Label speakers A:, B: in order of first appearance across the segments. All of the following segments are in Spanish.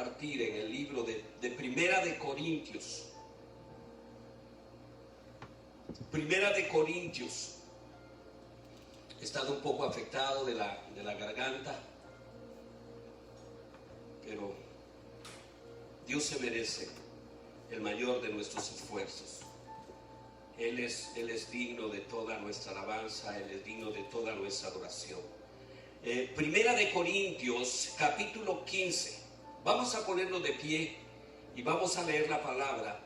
A: compartir en el libro de Primera de Corintios. Primera de Corintios. He estado un poco afectado de la garganta, pero Dios se merece el mayor de nuestros esfuerzos. Él es digno de toda nuestra alabanza, Él es digno de toda nuestra adoración. Primera de Corintios, capítulo 15. Vamos a ponernos de pie y vamos a leer la palabra,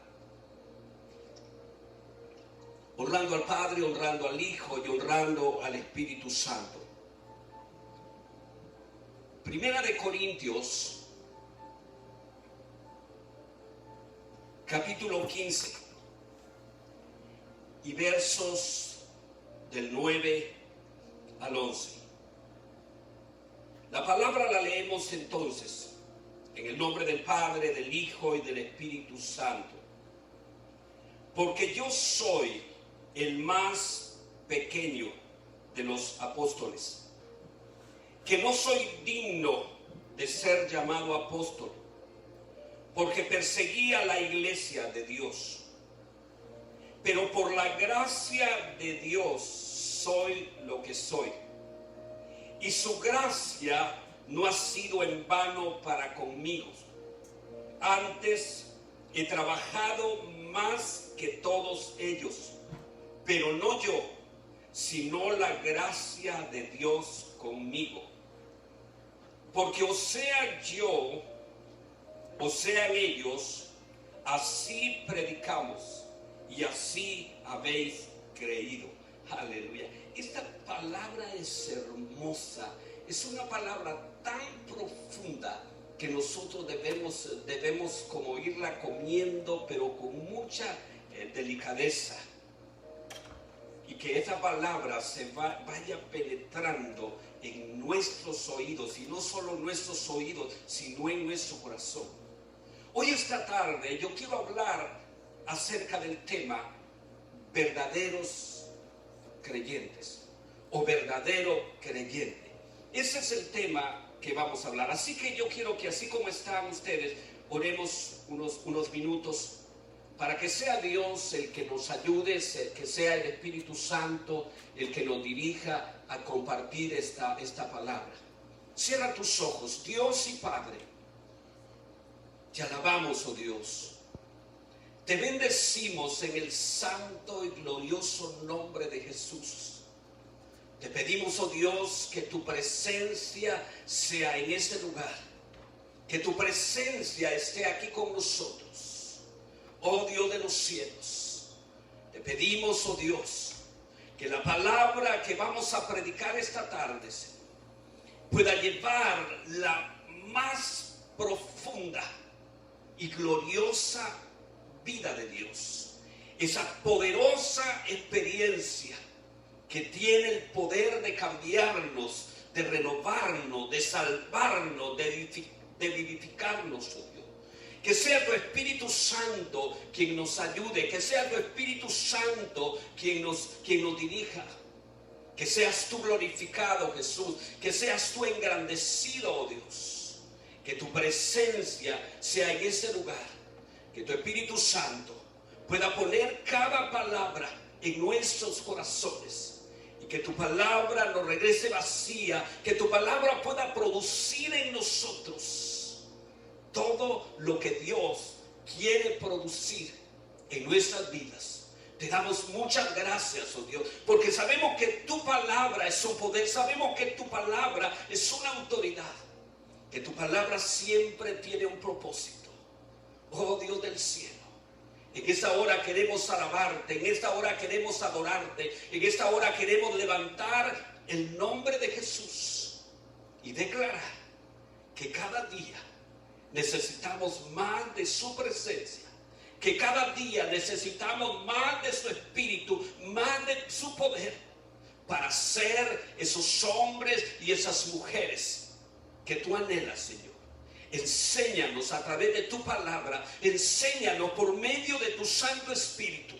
A: honrando al Padre, honrando al Hijo y honrando al Espíritu Santo. Primera de Corintios, capítulo 15 y versos del 9 al 11. La palabra la leemos entonces en el nombre del Padre, del Hijo y del Espíritu Santo. Porque yo soy el más pequeño de los apóstoles, que no soy digno de ser llamado apóstol, porque perseguía la iglesia de Dios. Pero por la gracia de Dios soy lo que soy. Y su gracia no ha sido en vano para conmigo. Antes he trabajado más que todos ellos, pero no yo, sino la gracia de Dios conmigo. Porque o sea yo, o sean ellos, así predicamos y así habéis creído. Aleluya. Esta palabra es hermosa, es una palabra tan profunda que nosotros debemos como irla comiendo, pero con mucha delicadeza. Y que esa palabra se vaya penetrando en nuestros oídos, y no solo en nuestros oídos, sino en nuestro corazón. Hoy esta tarde yo quiero hablar acerca del tema verdaderos creyentes o verdadero creyente. Ese es el tema que vamos a hablar. Así que yo quiero que, así como están ustedes, oremos unos minutos para que sea Dios el que nos ayude, que sea el Espíritu Santo el que nos dirija a compartir esta palabra. Cierra tus ojos. Dios y Padre, te alabamos, oh Dios. Te bendecimos en el santo y glorioso nombre de Jesús. Te pedimos, oh Dios, que tu presencia sea en este lugar, que tu presencia esté aquí con nosotros, oh Dios de los cielos. Te pedimos, oh Dios, que la palabra que vamos a predicar esta tarde pueda llevar la más profunda y gloriosa vida de Dios, esa poderosa experiencia que tiene el poder de cambiarnos, de renovarnos, de salvarnos, de vivificarnos, oh Dios. Que sea tu Espíritu Santo quien nos ayude, que sea tu Espíritu Santo quien nos dirija, que seas tú glorificado, Jesús, que seas tú engrandecido, oh Dios, que tu presencia sea en ese lugar. Que tu Espíritu Santo pueda poner cada palabra en nuestros corazones, y que tu palabra no regrese vacía, que tu palabra pueda producir en nosotros todo lo que Dios quiere producir en nuestras vidas. Te damos muchas gracias, oh Dios, porque sabemos que tu palabra es un poder, sabemos que tu palabra es una autoridad, que tu palabra siempre tiene un propósito. Oh Dios del cielo, en esta hora queremos alabarte, en esta hora queremos adorarte, en esta hora queremos levantar el nombre de Jesús y declarar que cada día necesitamos más de su presencia, que cada día necesitamos más de su espíritu, más de su poder, para ser esos hombres y esas mujeres que tú anhelas, Señor. Enséñanos a través de tu palabra, enséñanos por medio de tu Santo Espíritu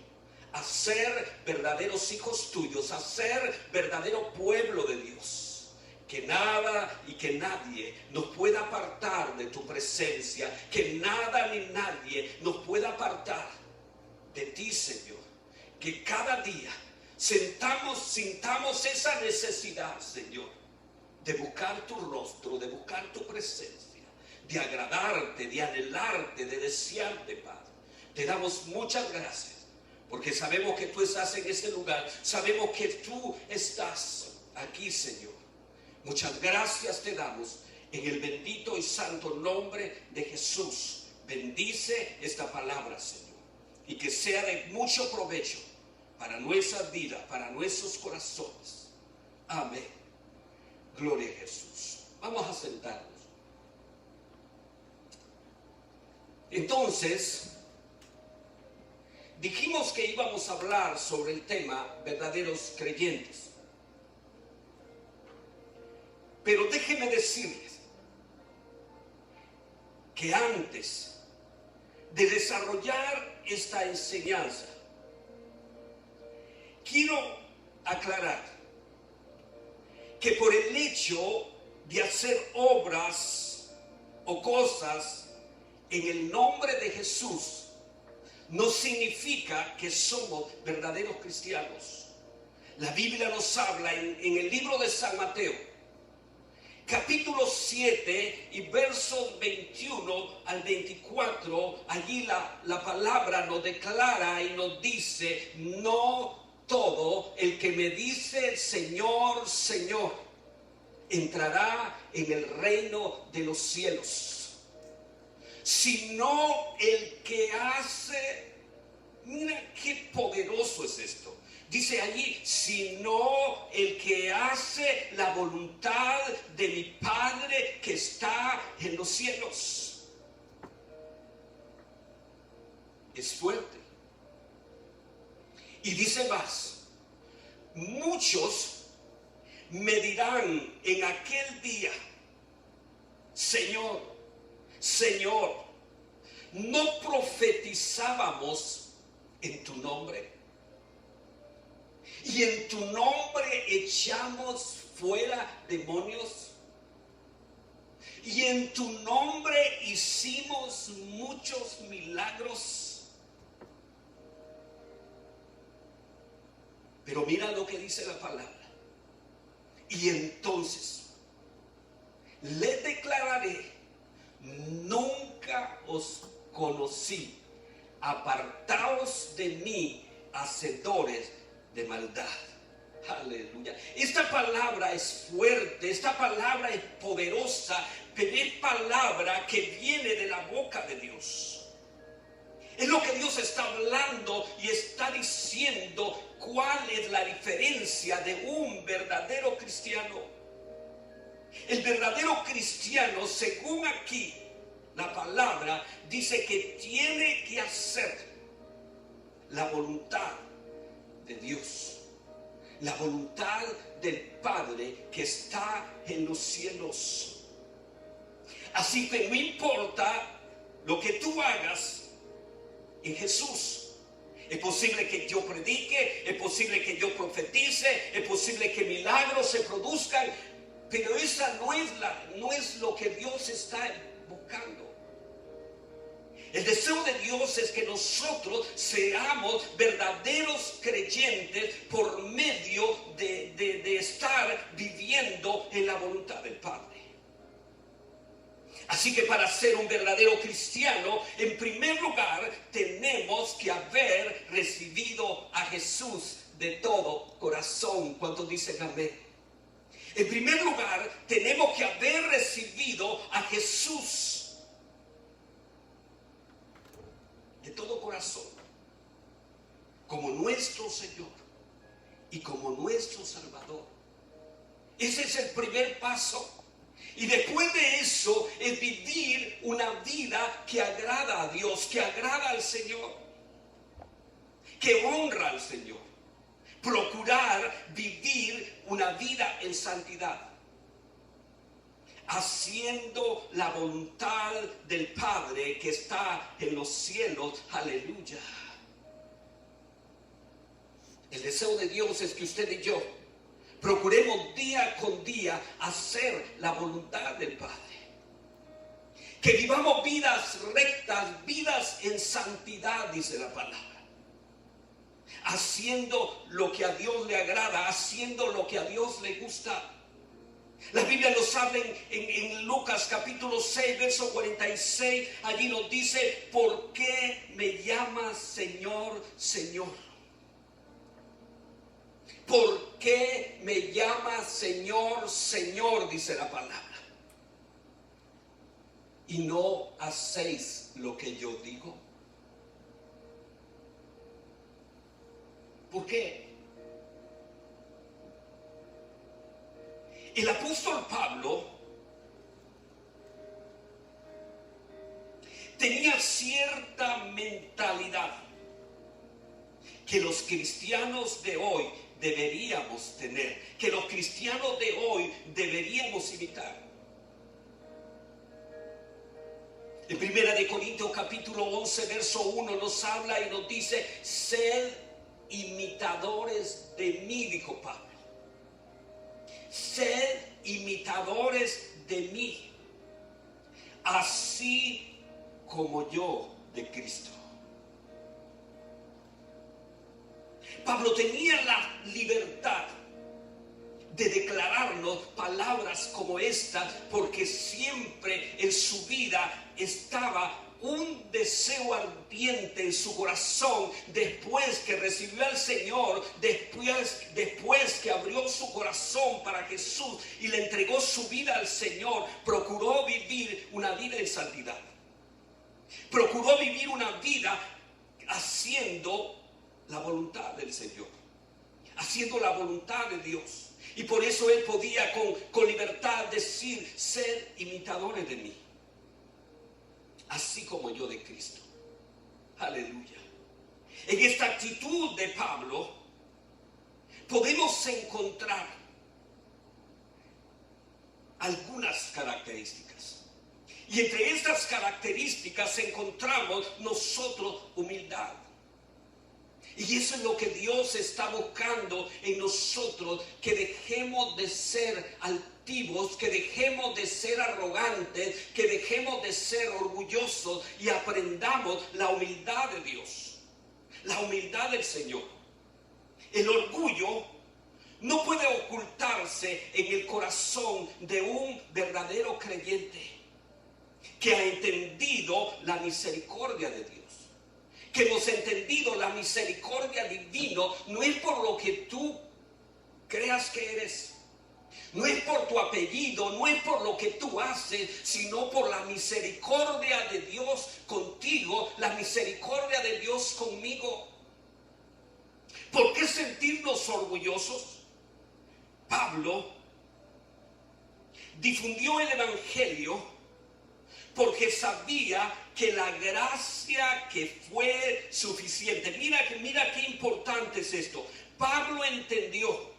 A: a ser verdaderos hijos tuyos, a ser verdadero pueblo de Dios. que nada y que nadie nos pueda apartar de tu presencia, que nada ni nadie nos pueda apartar de ti, Señor. Que cada día sintamos esa necesidad, Señor, de buscar tu rostro, de buscar tu presencia, de agradarte, de anhelarte, de desearte, Padre. Te damos muchas gracias, porque sabemos que tú estás en ese lugar, sabemos que tú estás aquí, Señor. Muchas gracias te damos en el bendito y santo nombre de Jesús. Bendice esta palabra, Señor, y que sea de mucho provecho para nuestras vidas, para nuestros corazones. Amén. Gloria a Jesús. Vamos a sentarnos. Entonces, dijimos que íbamos a hablar sobre el tema verdaderos creyentes. Pero déjenme decirles que antes de desarrollar esta enseñanza, quiero aclarar que por el hecho de hacer obras o cosas en el nombre de Jesús, no significa que somos verdaderos cristianos. La Biblia nos habla en el libro de San Mateo, capítulo 7 y versos 21 al 24, allí la palabra nos declara y nos dice: no todo el que me dice Señor, Señor, entrará en el reino de los cielos, sino el que hace, mira qué poderoso es esto. Dice allí, sino el que hace la voluntad de mi Padre que está en los cielos. Es fuerte. Y dice más, muchos me dirán en aquel día: Señor, Señor, ¿no profetizábamos en tu nombre? ¿Y en tu nombre echamos fuera demonios? ¿Y en tu nombre hicimos muchos milagros? Pero mira lo que dice la palabra. Y entonces le declararé: nunca os conocí, apartaos de mí, hacedores de maldad. Aleluya. Esta palabra es fuerte, esta palabra es poderosa, pero es palabra que viene de la boca de Dios. Es lo que Dios está hablando y está diciendo cuál es la diferencia de un verdadero cristiano. El verdadero cristiano, según aquí la palabra, dice que tiene que hacer la voluntad de Dios, la voluntad del Padre que está en los cielos. Así que no importa lo que tú hagas en Jesús. Es posible que yo predique, es posible que yo profetice, es posible que milagros se produzcan, pero esa no es lo que Dios está buscando. El deseo de Dios es que nosotros seamos verdaderos creyentes por medio de estar viviendo en la voluntad del Padre. Así que para ser un verdadero cristiano, en primer lugar, tenemos que haber recibido a Jesús de todo corazón. ¿Cuántos dicen amén? En primer lugar, tenemos que haber recibido a Jesús de todo corazón, como nuestro Señor y como nuestro Salvador. Ese es el primer paso. Y después de eso es vivir una vida que agrada a Dios, que agrada al Señor, que honra al Señor. Procurar vivir una vida en santidad, haciendo la voluntad del Padre que está en los cielos. Aleluya. El deseo de Dios es que usted y yo procuremos día con día hacer la voluntad del Padre. Que vivamos vidas rectas, vidas en santidad, dice la palabra. Haciendo lo que a Dios le agrada, haciendo lo que a Dios le gusta. La Biblia nos habla en Lucas capítulo 6, verso 46. Allí nos dice: ¿por qué me llamas Señor, Señor? ¿Por qué me llamas Señor, Señor? Dice la palabra. Y no hacéis lo que yo digo. ¿Por qué? El apóstol Pablo tenía cierta mentalidad que los cristianos de hoy deberíamos tener, que los cristianos de hoy deberíamos imitar. En 1 Corintios capítulo 11, verso 1 nos habla y nos dice: sed imitadores de mí, dijo Pablo. Sed imitadores de mí, así como yo de Cristo. Pablo tenía la libertad de declararnos palabras como esta, porque siempre en su vida estaba un deseo ardiente en su corazón después que recibió al Señor, después que abrió su corazón para Jesús y le entregó su vida al Señor. Procuró vivir una vida en santidad. Procuró vivir una vida haciendo la voluntad del Señor, haciendo la voluntad de Dios. Y por eso él podía con libertad decir: sed imitadores de mí, así como yo de Cristo. Aleluya. En esta actitud de Pablo podemos encontrar algunas características. Y entre estas características encontramos nosotros humildad. Y eso es lo que Dios está buscando en nosotros, que dejemos de ser altivos, que dejemos de ser arrogantes, que dejemos de ser orgullosos y aprendamos la humildad de Dios, la humildad del Señor. El orgullo no puede ocultarse en el corazón de un verdadero creyente que ha entendido la misericordia de Dios. Que hemos entendido la misericordia divina. No es por lo que tú creas que eres, no es por tu apellido, no es por lo que tú haces, sino por la misericordia de Dios contigo, la misericordia de Dios conmigo. ¿Por qué sentirnos orgullosos? Pablo difundió el evangelio porque sabía que la gracia que fue suficiente. Mira qué importante es esto. Pablo entendió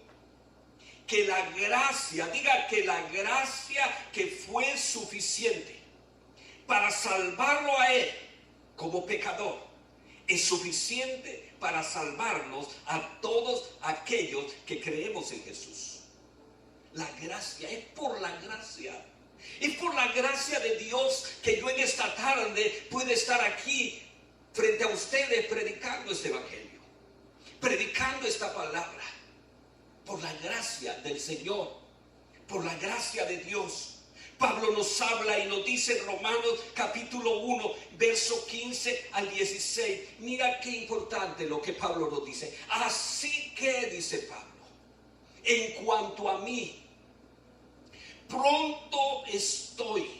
A: que la gracia, diga que la gracia que fue suficiente para salvarlo a él como pecador, es suficiente para salvarnos a todos aquellos que creemos en Jesús. La gracia, es por la gracia. Es por la gracia de Dios que yo en esta tarde puedo estar aquí frente a ustedes predicando este evangelio, predicando esta palabra. Por la gracia del Señor, por la gracia de Dios. Pablo nos habla y nos dice en Romanos capítulo 1, verso 15 al 16. Mira qué importante lo que Pablo nos dice. Así que, dice Pablo, en cuanto a mí, pronto estoy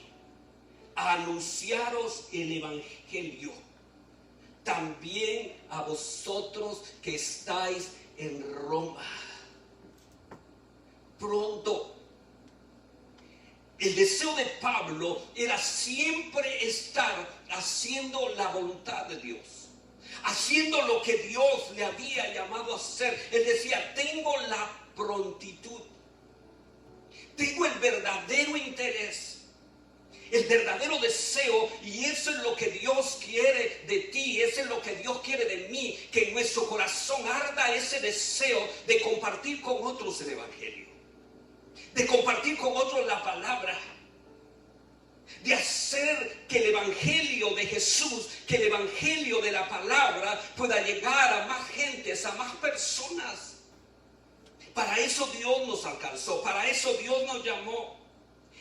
A: a anunciaros el evangelio, también a vosotros que estáis en Roma. Pronto. El deseo de Pablo era siempre estar haciendo la voluntad de Dios, haciendo lo que Dios le había llamado a hacer. Él decía: tengo la prontitud, tengo el verdadero interés El verdadero deseo, y eso es lo que Dios quiere de ti, eso es lo que Dios quiere de mí, que en nuestro corazón arda ese deseo de compartir con otros el evangelio, de compartir con otros la palabra, de hacer que el evangelio de Jesús, que el evangelio de la palabra pueda llegar a más gentes, a más personas. Para eso Dios nos alcanzó, para eso Dios nos llamó.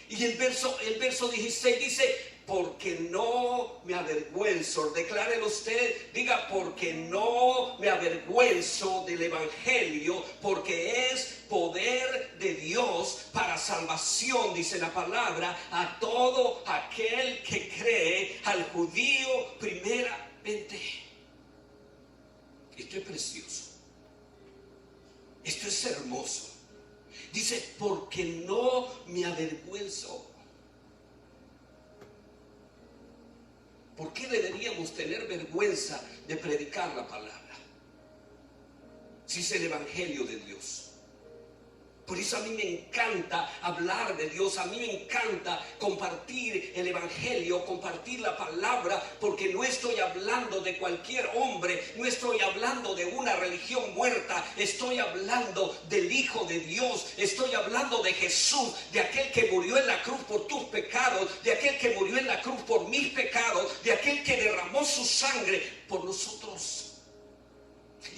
A: Y el verso 16 dice, porque no me avergüenzo, declárelo usted, diga, porque no me avergüenzo del evangelio, porque es poder de Dios para salvación, dice la palabra, a todo aquel que cree, al judío primeramente. Esto es precioso, esto es hermoso. Dice, porque no me avergüenzo. ¿Por qué deberíamos tener vergüenza de predicar la palabra? Si es el evangelio de Dios. Por eso a mí me encanta hablar de Dios, a mí me encanta compartir el evangelio, compartir la palabra, porque no estoy hablando de cualquier hombre, no estoy hablando de una religión muerta, estoy hablando del Hijo de Dios, estoy hablando de Jesús, de aquel que murió en la cruz por tus pecados, de aquel que murió en la cruz por mis pecados, de aquel que derramó su sangre por nosotros.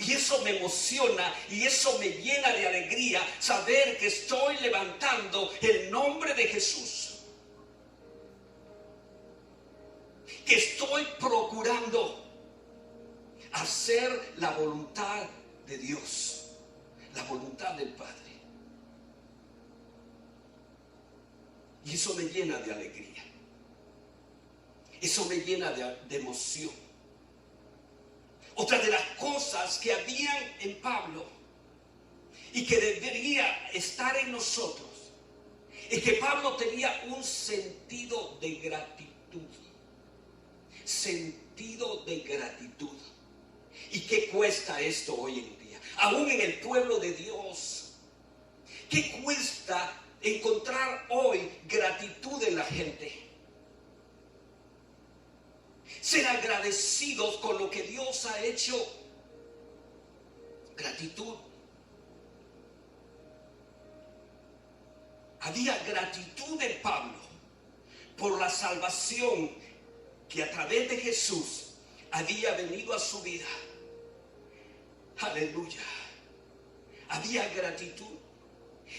A: Y eso me emociona y eso me llena de alegría, saber que estoy levantando el nombre de Jesús, que estoy procurando hacer la voluntad de Dios, la voluntad del Padre. Y eso me llena de alegría, eso me llena de emoción. Otra de las cosas que habían en Pablo y que debería estar en nosotros es que Pablo tenía un sentido de gratitud. Sentido de gratitud. ¿Y qué cuesta esto hoy en día? Aún en el pueblo de Dios. ¿Qué cuesta encontrar hoy gratitud en la gente? Ser agradecidos con lo que Dios ha hecho. Gratitud. Había gratitud en Pablo por la salvación que a través de Jesús había venido a su vida. Aleluya. Había gratitud.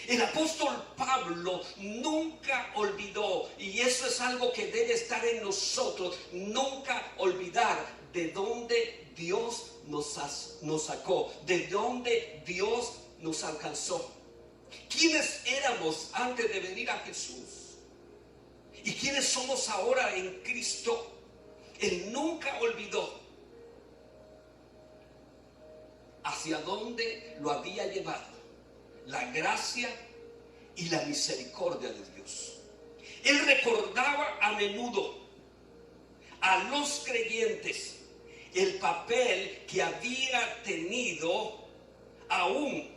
A: El apóstol Pablo nunca olvidó, y eso es algo que debe estar en nosotros, nunca olvidar de dónde Dios nos sacó, de dónde Dios nos alcanzó. ¿Quiénes éramos antes de venir a Jesús? ¿Y quiénes somos ahora en Cristo? Él nunca olvidó hacia dónde lo había llevado la gracia y la misericordia de Dios. Él recordaba a menudo a los creyentes el papel que había tenido aún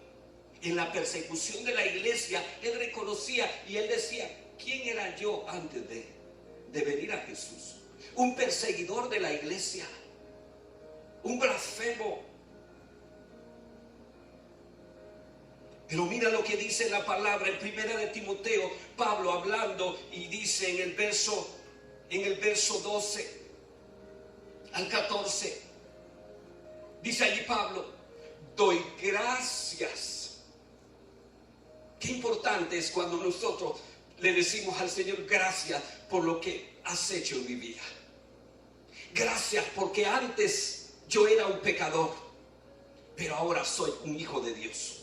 A: en la persecución de la iglesia. Él reconocía y él decía, ¿quién era yo antes de venir a Jesús? Un perseguidor de la iglesia, un blasfemo. Pero mira lo que dice la palabra en 1 de Timoteo, Pablo hablando, y dice en el verso 12 al 14, dice allí Pablo, doy gracias. Qué importante es cuando nosotros le decimos al Señor, gracias por lo que has hecho en mi vida. Gracias porque antes yo era un pecador, pero ahora soy un hijo de Dios.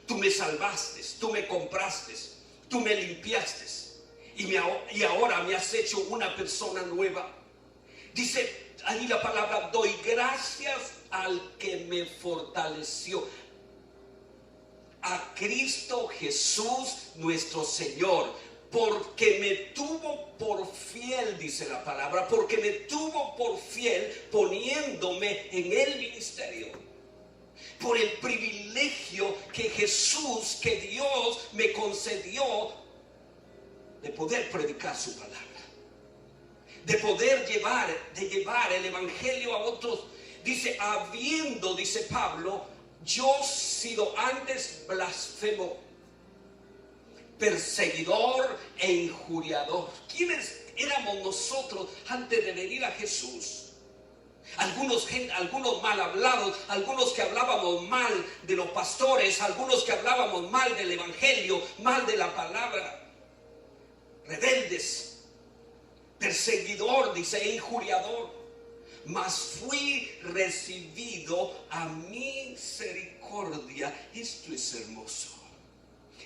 A: Tú me salvaste, tú me compraste, tú me limpiaste y ahora me has hecho una persona nueva. Dice allí la palabra, doy gracias al que me fortaleció. A Cristo Jesús nuestro Señor, porque me tuvo por fiel, dice la palabra, porque me tuvo por fiel poniéndome en el ministerio. Por el privilegio que Jesús, que Dios me concedió de poder predicar su palabra. de poder llevar el evangelio a otros. Dice, habiendo, dice Pablo, yo sido antes blasfemo, perseguidor e injuriador. ¿Quiénes éramos nosotros antes de venir a Jesús? Algunos mal hablados, algunos que hablábamos mal de los pastores, algunos que hablábamos mal del evangelio, mal de la palabra, rebeldes, perseguidor, dice, e injuriador. Mas fui recibido a misericordia. Esto es hermoso.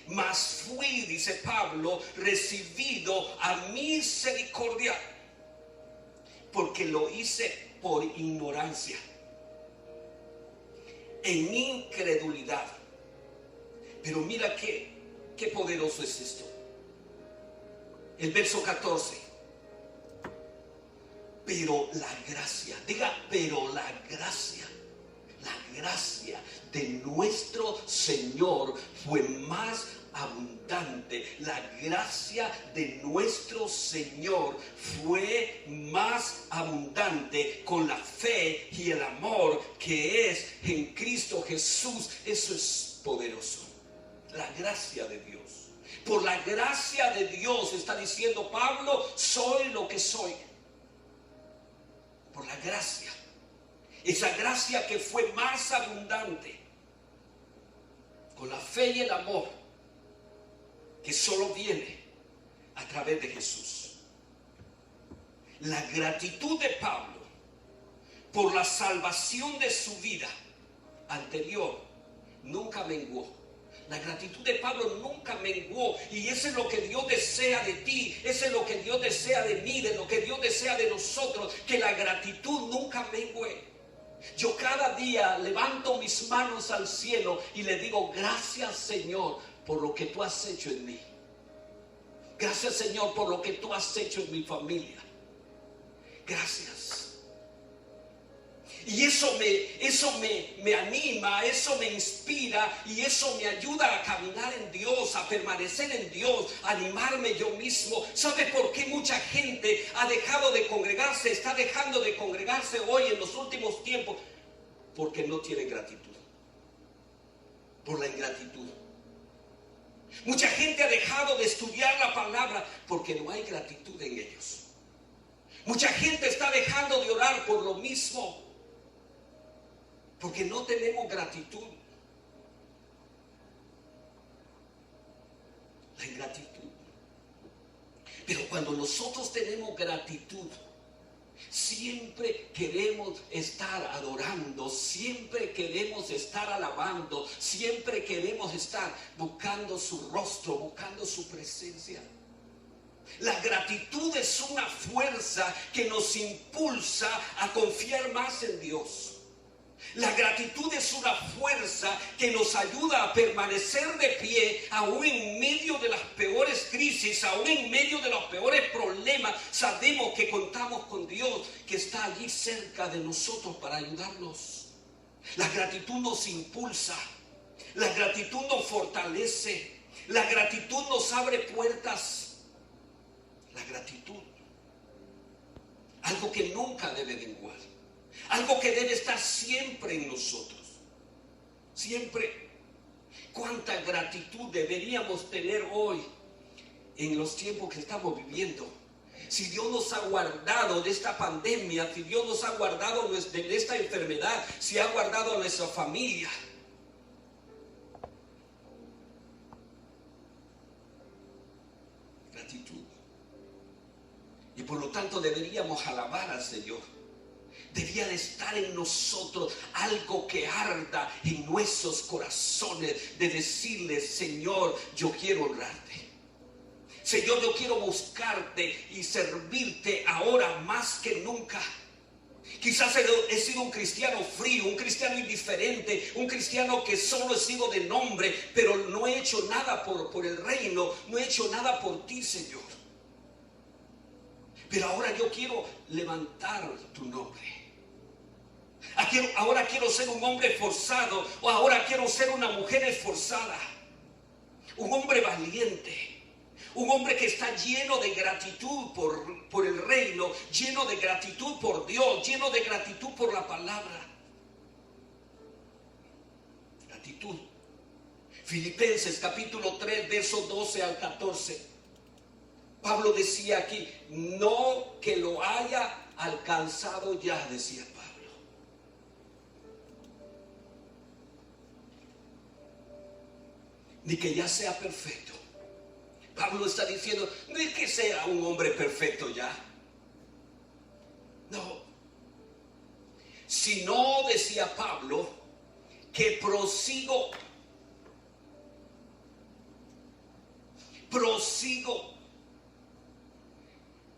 A: Mas fui, dice Pablo, recibido a misericordia, porque lo hice por ignorancia, en incredulidad. Pero mira qué poderoso es esto. El verso 14. Pero la gracia, diga, pero la gracia de nuestro Señor fue más abundante. La gracia de nuestro Señor fue más abundante con la fe y el amor que es en Cristo Jesús. Eso es poderoso. La gracia de Dios. Por la gracia de Dios, está diciendo Pablo, soy lo que soy. Por la gracia. Esa gracia que fue más abundante con la fe y el amor que solo viene a través de Jesús. La gratitud de Pablo por la salvación de su vida anterior nunca menguó. La gratitud de Pablo nunca menguó. Y eso es lo que Dios desea de ti. Eso es lo que Dios desea de mí. De lo que Dios desea de nosotros. Que la gratitud nunca mengue. Yo cada día levanto mis manos al cielo y le digo, gracias Señor por lo que tú has hecho en mí. Gracias Señor por lo que tú has hecho en mi familia. Gracias. Y eso me anima, eso me inspira y eso me ayuda a caminar en Dios, a permanecer en Dios, a animarme yo mismo. ¿Sabe por qué mucha gente ha dejado de congregarse, está dejando de congregarse hoy en los últimos tiempos? Porque no tiene gratitud. Por la ingratitud. Mucha gente ha dejado de estudiar la palabra porque no hay gratitud en ellos. Mucha gente está dejando de orar por lo mismo. Porque no tenemos gratitud. La ingratitud. Pero cuando nosotros tenemos gratitud, siempre queremos estar adorando, siempre queremos estar alabando, siempre queremos estar buscando su rostro, buscando su presencia. La gratitud es una fuerza que nos impulsa a confiar más en Dios. La gratitud es una fuerza que nos ayuda a permanecer de pie aún en medio de las peores crisis, aún en medio de los peores problemas. Sabemos que contamos con Dios que está allí cerca de nosotros para ayudarnos. La gratitud nos impulsa, la gratitud nos fortalece, la gratitud nos abre puertas. La gratitud, algo que nunca debe menguar. Algo que debe estar siempre en nosotros. Siempre. Cuánta gratitud deberíamos tener hoy en los tiempos que estamos viviendo. Si Dios nos ha guardado de esta pandemia, si Dios nos ha guardado de esta enfermedad, si ha guardado a nuestra familia. Gratitud. Y por lo tanto deberíamos alabar al Señor. Debía de estar en nosotros algo que arda en nuestros corazones, de decirle, Señor, yo quiero honrarte. Señor, yo quiero buscarte y servirte ahora más que nunca. Quizás he sido un cristiano frío, un cristiano indiferente, un cristiano que solo he sido de nombre, pero no he hecho nada por el reino, no he hecho nada por ti, Señor. Pero ahora yo quiero levantar tu nombre. Ahora quiero ser un hombre esforzado, o ahora quiero ser una mujer esforzada, un hombre valiente. Un hombre que está lleno de gratitud por el reino, lleno de gratitud por Dios, lleno de gratitud por la palabra. Gratitud. Filipenses capítulo 3, versos 12 al 14. Pablo decía aquí, no que lo haya alcanzado ya, decía Pablo. Ni que ya sea perfecto. Pablo está diciendo, no es que sea un hombre perfecto ya. No. Sino, decía Pablo, que prosigo.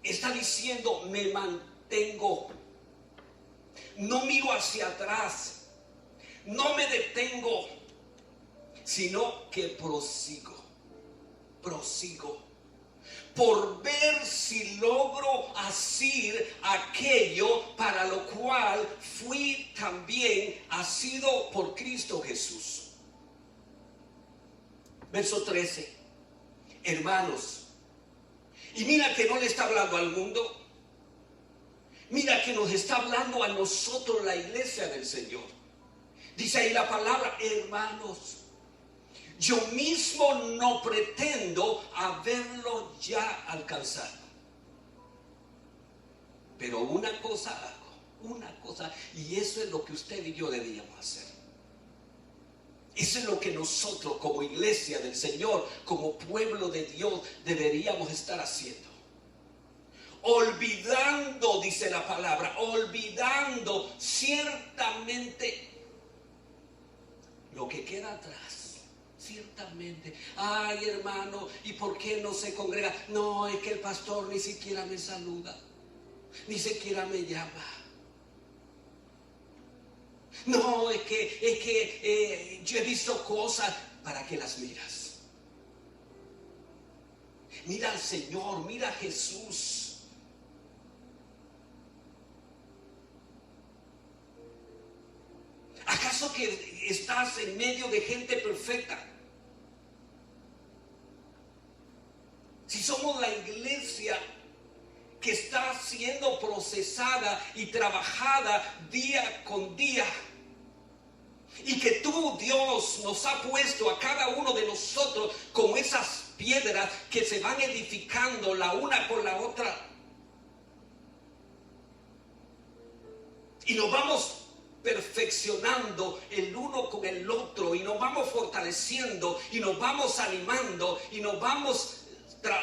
A: Está diciendo, me mantengo. No miro hacia atrás. No me detengo. Sino que prosigo. Por ver si logro hacer aquello para lo cual fui también asido por Cristo Jesús. Verso 13. Hermanos, y mira que no le está hablando al mundo, mira que nos está hablando a nosotros, la iglesia del Señor. Dice ahí la palabra, hermanos. Yo mismo no pretendo haberlo ya alcanzado. Pero una cosa hago, y eso es lo que usted y yo deberíamos hacer. Eso es lo que nosotros como iglesia del Señor, como pueblo de Dios, deberíamos estar haciendo. Olvidando, dice la palabra, olvidando ciertamente lo que queda atrás. Ciertamente, ay hermano, ¿y por qué no se congrega? No, es que el pastor ni siquiera me saluda, ni siquiera me llama. No, es que yo he visto cosas. ¿Para qué las miras? Mira al Señor, mira a Jesús. ¿Acaso que estás en medio de gente perfecta? Si somos la iglesia que está siendo procesada y trabajada día con día, y que tú, Dios, nos ha puesto a cada uno de nosotros como esas piedras que se van edificando la una con la otra, y nos vamos perfeccionando el uno con el otro, y nos vamos fortaleciendo, y nos vamos animando, y nos vamos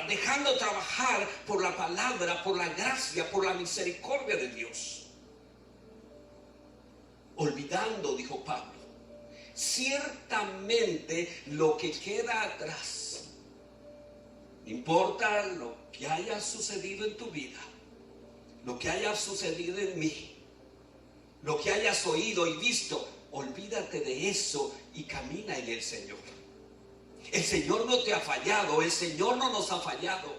A: dejando trabajar por la palabra, por la gracia, por la misericordia de Dios. Olvidando, dijo Pablo, ciertamente lo que queda atrás. No importa lo que haya sucedido en tu vida, lo que haya sucedido en mí, lo que hayas oído y visto, olvídate de eso y camina en el Señor. El Señor no te ha fallado, el Señor no nos ha fallado.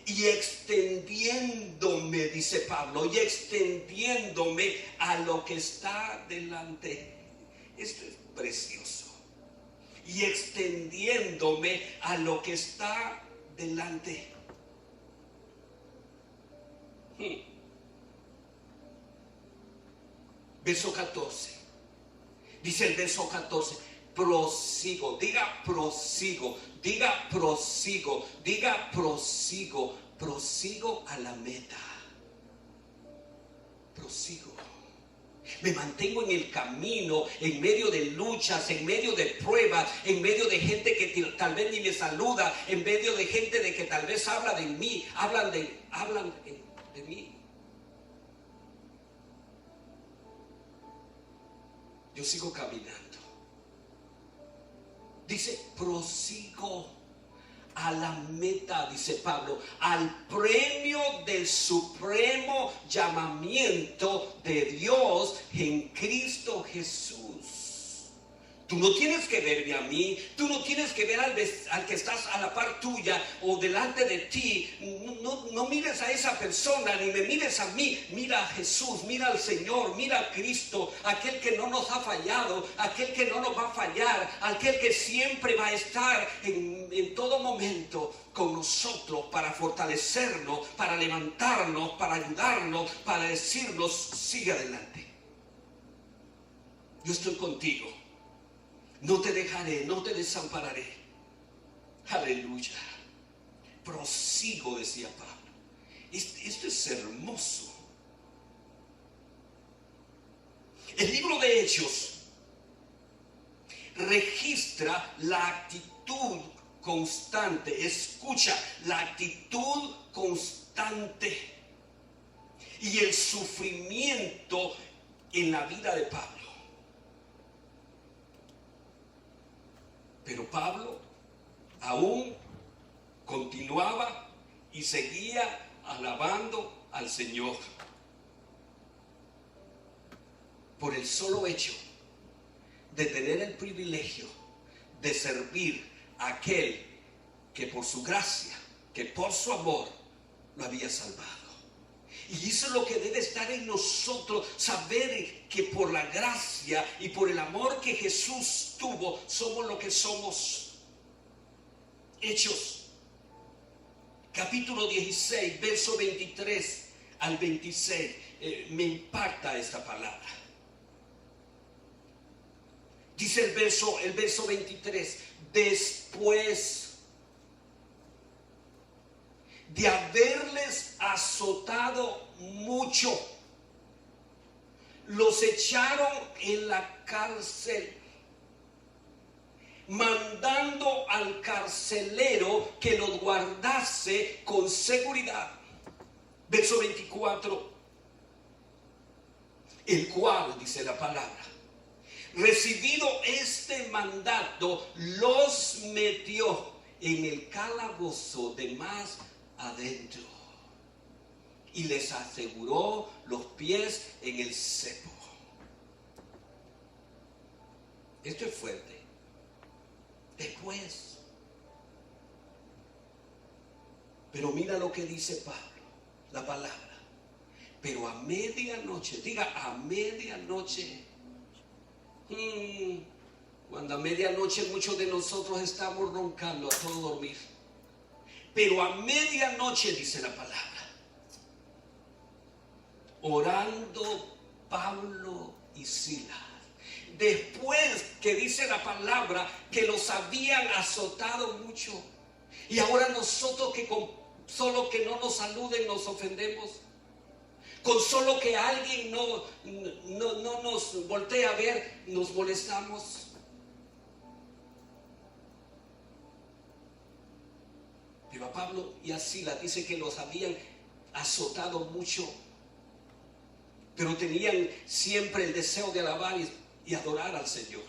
A: Y extendiéndome, dice Pablo, y extendiéndome a lo que está delante. Esto es precioso. Y extendiéndome a lo que está delante. Verso 14. Dice el verso 14, prosigo, diga prosigo, diga prosigo, diga prosigo, prosigo a la meta. Prosigo. Me mantengo en el camino, en medio de luchas, en medio de pruebas, en medio de gente que tal vez ni me saluda, en medio de gente de que tal vez habla de mí, hablan de mí. Yo sigo caminando. Dice, prosigo a la meta, dice Pablo, al premio del supremo llamamiento de Dios en Cristo Jesús. Tú no tienes que verme a mí, tú no tienes que ver al que estás a la par tuya o delante de ti. No mires a esa persona, ni me mires a mí. Mira a Jesús, mira al Señor, mira a Cristo, aquel que no nos ha fallado, aquel que no nos va a fallar, aquel que siempre va a estar en todo momento con nosotros para fortalecernos, para levantarnos, para ayudarnos, para decirnos, sigue adelante. Yo estoy contigo. No te dejaré, no te desampararé. Aleluya. Prosigo, decía Pablo. Esto es hermoso. El libro de Hechos registra la actitud constante. Escucha, la actitud constante y el sufrimiento en la vida de Pablo. Pero Pablo aún continuaba y seguía alabando al Señor. Por el solo hecho de tener el privilegio de servir a aquel que por su gracia, que por su amor, lo había salvado. Y eso es lo que debe estar en nosotros, saber que por la gracia y por el amor que Jesús tuvo, somos lo que somos. Hechos, capítulo 16, verso 23 al 26. Me impacta esta palabra. Dice el verso 23, después de haberles azotado mucho, los echaron en la cárcel, mandando al carcelero que los guardase con seguridad. Verso 24, el cual, dice la palabra, recibido este mandato, los metió en el calabozo de más adentro y les aseguró los pies en el cepo. Esto es fuerte. Después, pero mira lo que dice Pablo, la palabra. Pero a medianoche, diga a medianoche. Cuando a medianoche muchos de nosotros estamos roncando a todo dormir. Pero a medianoche, dice la palabra, orando Pablo y Silas, después que dice la palabra que los habían azotado mucho, y ahora nosotros que con solo que no nos saluden nos ofendemos, con solo que alguien no nos voltee a ver nos molestamos. Pero a Pablo y a Silas dice que los habían azotado mucho, pero tenían siempre el deseo de alabar y adorar al Señor.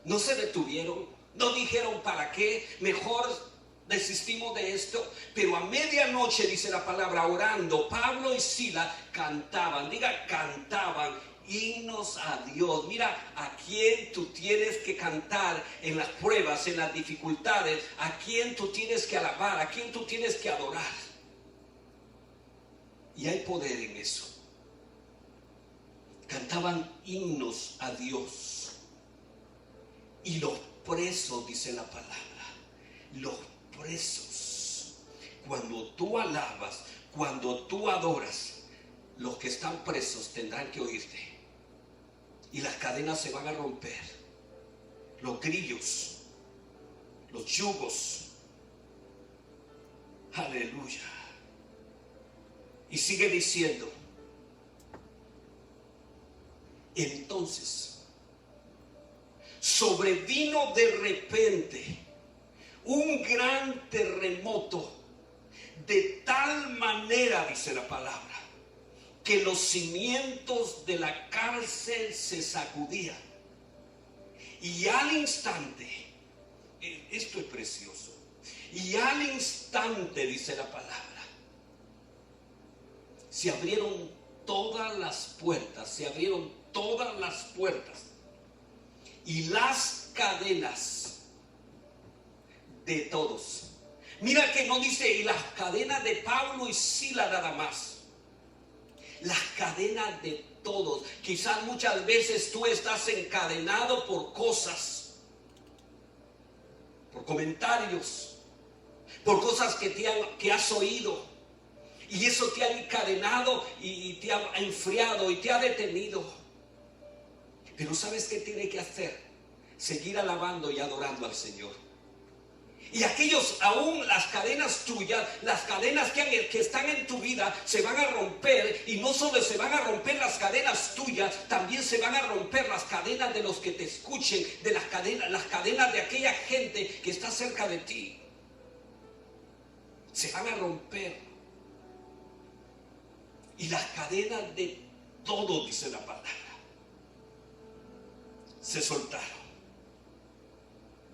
A: No se detuvieron, no dijeron para qué, mejor desistimos de esto. Pero a medianoche, dice la palabra, orando, Pablo y Silas cantaban, diga cantaban, himnos a Dios. Mira a quién tú tienes que cantar en las pruebas, en las dificultades, a quién tú tienes que alabar, a quién tú tienes que adorar. Y hay poder en eso. Cantaban himnos a Dios. Y los presos, dice la palabra, los presos, cuando tú alabas, cuando tú adoras, los que están presos tendrán que oírte. Y las cadenas se van a romper, los grillos, los yugos. Aleluya. Y sigue diciendo, entonces sobrevino de repente un gran terremoto, de tal manera, dice la palabra, que los cimientos de la cárcel se sacudían. Y al instante, esto es precioso, y al instante, dice la palabra, se abrieron todas las puertas, y las cadenas de todos. Mira que no dice y las cadenas de Pablo y Silas nada más. Las cadenas de todos. Quizás muchas veces tú estás encadenado por cosas, por comentarios, por cosas que has oído. Y eso te ha encadenado y te ha enfriado y te ha detenido. Pero ¿sabes qué tiene que hacer? Seguir alabando y adorando al Señor. Y aquellos, aún las cadenas tuyas, las cadenas que están en tu vida, se van a romper. Y no solo se van a romper las cadenas tuyas, también se van a romper las cadenas de los que te escuchen, de las cadenas de aquella gente que está cerca de ti. Se van a romper. Y las cadenas de todo, dice la palabra, se soltaron.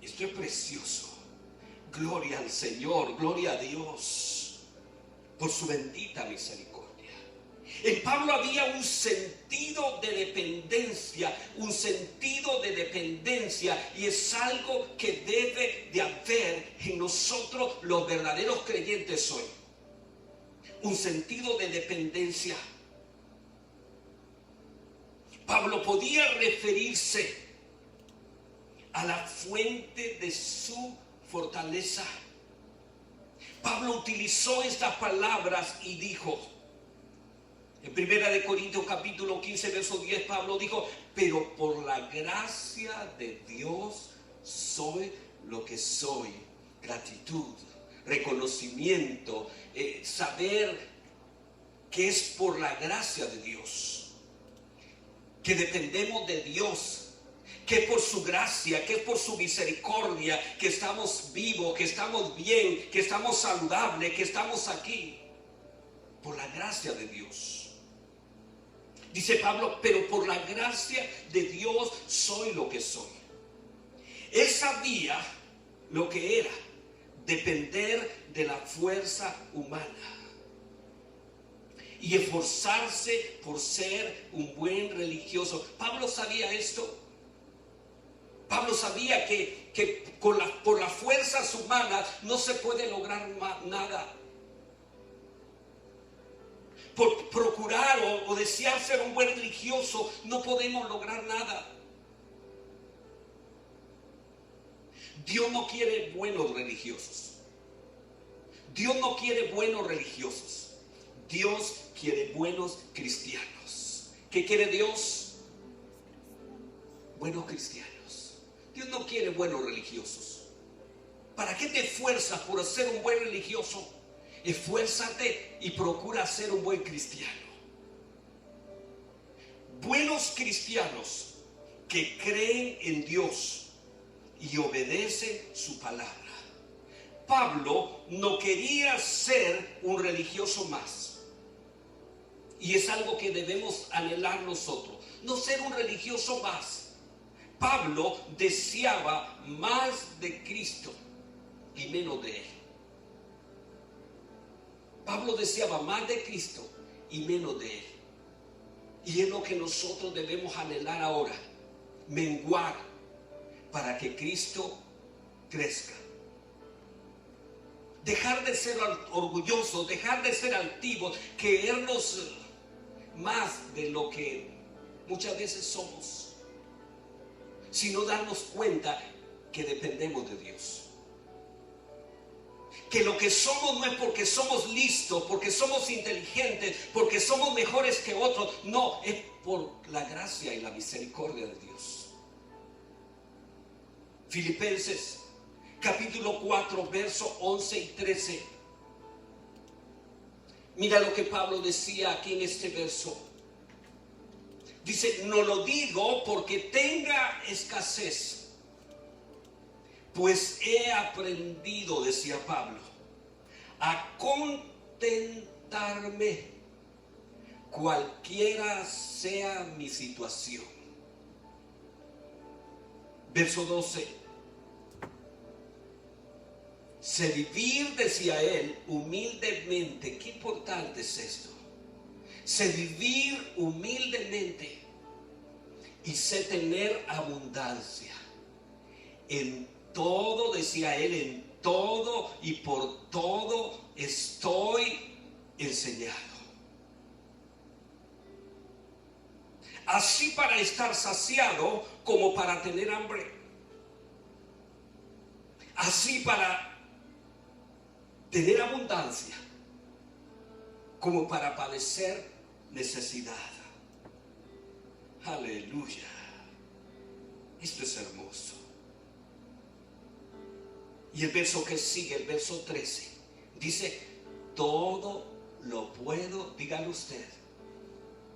A: Esto es precioso. Gloria al Señor, gloria a Dios por su bendita misericordia. En Pablo había un sentido de dependencia, y es algo que debe de haber en nosotros los verdaderos creyentes hoy. Un sentido de dependencia. Pablo podía referirse a la fuente de su fortaleza. Pablo utilizó estas palabras y dijo, en 1 Corintios capítulo 15 verso 10, Pablo dijo, pero por la gracia de Dios soy lo que soy. Gratitud, reconocimiento, saber que es por la gracia de Dios, que dependemos de Dios, que es por su gracia, que es por su misericordia, que estamos vivos, que estamos bien, que estamos saludables, que estamos aquí. Por la gracia de Dios. Dice Pablo, pero por la gracia de Dios soy lo que soy. Él sabía lo que era depender de la fuerza humana y esforzarse por ser un buen religioso. Pablo sabía esto. Pablo sabía que por las fuerzas humanas no se puede lograr nada. Por procurar o desear ser un buen religioso no podemos lograr nada. Dios no quiere buenos religiosos. Dios no quiere buenos religiosos. Dios quiere buenos cristianos. ¿Qué quiere Dios? Buenos cristianos. Dios no quiere buenos religiosos. ¿Para qué te esfuerzas por ser un buen religioso? Esfuérzate y procura ser un buen cristiano. Buenos cristianos que creen en Dios y obedecen su palabra. Pablo no quería ser un religioso más. Y es algo que debemos anhelar nosotros. No ser un religioso más. Pablo deseaba más de Cristo y menos de él. Pablo deseaba más de Cristo y menos de él. Y es lo que nosotros debemos anhelar ahora. Menguar para que Cristo crezca. Dejar de ser orgullosos, dejar de ser altivos, creernos más de lo que muchas veces somos. Sino darnos cuenta que dependemos de Dios. Que lo que somos no es porque somos listos, porque somos inteligentes, porque somos mejores que otros. No, es por la gracia y la misericordia de Dios. Filipenses capítulo 4, versos 11 y 13. Mira lo que Pablo decía aquí en este verso. Dice, no lo digo porque tenga escasez, pues he aprendido, decía Pablo, a contentarme cualquiera sea mi situación. Verso 12. Sé vivir, decía él, humildemente. Qué importante es esto. Sé vivir humildemente y sé tener abundancia. En todo, decía él, en todo y por todo estoy enseñado. Así para estar saciado como para tener hambre. Así para tener abundancia como para padecer necesidad. Aleluya. Esto es hermoso. Y el verso que sigue, el verso 13, dice: todo lo puedo, dígale usted,